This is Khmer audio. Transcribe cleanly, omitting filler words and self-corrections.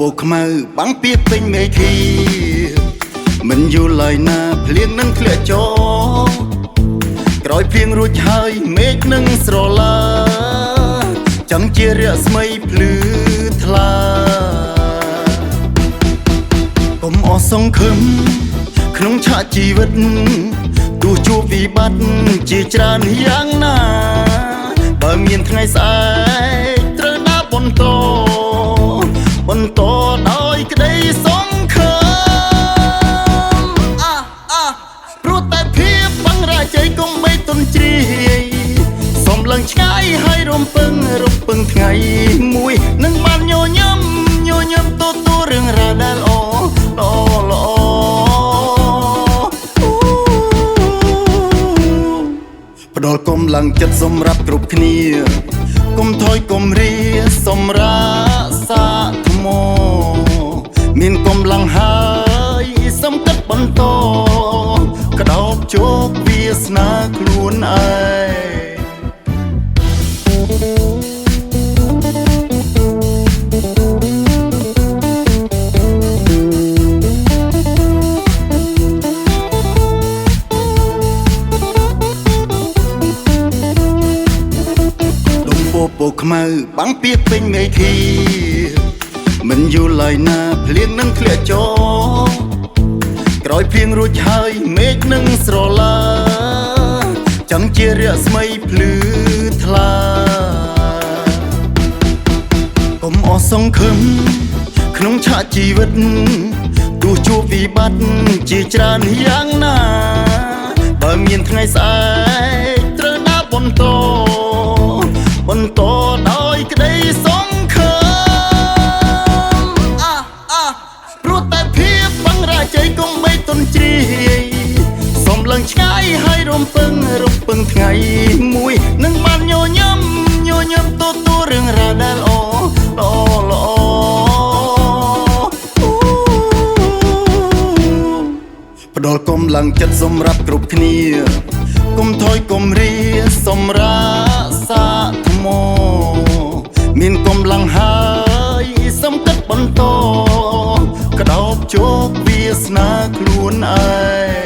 ពោខ្មៅបាំងពីពេញមេឃីមិនយូរឡើយណាភ្លៀងនឹងធ្លាក់ចូលក្រោយភ្លៀងរួចហើយមេឃនឹងស្រឡាចង់ជារស្មីភ្លឺថ្លាកុំអស់សង្ឃឹមក្នុងឆាកជីវិតទោះជួបវិបត្តិជាច្រើនយ៉ាងណាបើមានថ្ងៃស្អែកត្រូវណាបន្តដោយក្តីសង្ឃឹមព្រោះតែភាពបាំងរាជ័យកុំបីទន់ជ្រាយសូមឡើងឆ្ងាយហើយរំពឹងថ្ងៃមួយនឹងបានញញឹមទទួលរឿងរ៉ាវដែលល្អផ្ដល់កម្លាំងចិត្តសម្រាប់គ្រប់គ្នាកុំថយកុំរាសម្រាប់សាថ្មមានកម្លាំងហើយសំកិតបន្តក្តោបជោគវាសនាខ្លួនឯងពោខ្មៅបាំងពីពេញមេឃីមិនយូរឡើយណាភ្លៀងនឹងធ្លាក់ចូលក្រោយភ្លៀងរួចហើយមេឃនឹងស្រឡាចង់ជារស្មីភ្លឺថ្លាកុំអស់សង្ឃឹមក្នុងឆាកជីវិតទោះជួបវិបត្តិជាច្រើនយ៉ាងណាបើមានថ្ងៃស្អែកត្រូវណាបន្តដោយក្តីសង្ឃឹមព្រោះតែភាពបាំងរាជ័យកុំបីទន់ជ្រាយសូមឡើងឆ្ងាយហើយរំពឹងថ្ងៃមួយនឹងបានញញឹមទទួលរឿងរ៉ាវដែលល្អផ្ដល់កម្លាំងចិត្តសម្រាប់គ្រប់គ្នាកុំថយកុំរាសម្រាប់សាថ្មមានកម្លាំងហើយសំកិតបន្តក្តោបជោគវាសនាខ្លួនឯង